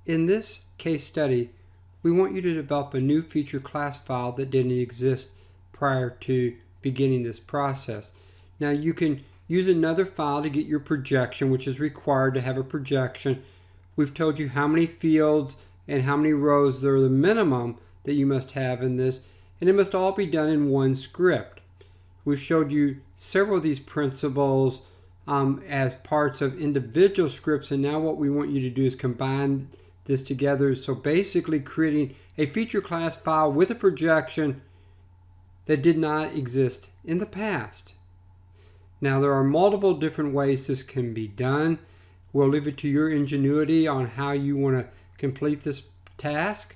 In this case study, we want you to develop a new feature class file that didn't exist prior to beginning this process. Now you can use another file to get your projection, which is required to have a projection. We've told you how many fields and how many rows there are the minimum that you must have in this, and it must all be done in one script. We've showed you several of these principles as parts of individual scripts, and now what we want you to do is combine this together. So basically creating a feature class file with a projection that did not exist in the past. Now there are multiple different ways this can be done. We'll leave it to your ingenuity on how you want to complete this task,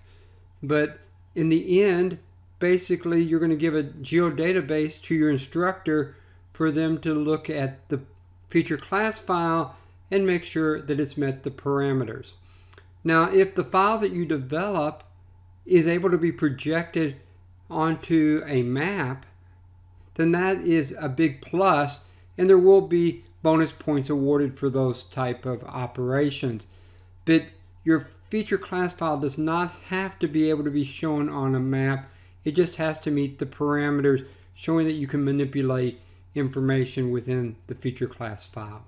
but in the end, basically you're going to give a geodatabase to your instructor for them to look at the feature class file and make sure that it's met the parameters. Now if the file that you develop is able to be projected onto a map, then that is a big plus, and there will be bonus points awarded for those type of operations. But your feature class file does not have to be able to be shown on a map. It just has to meet the parameters showing that you can manipulate information within the feature class file.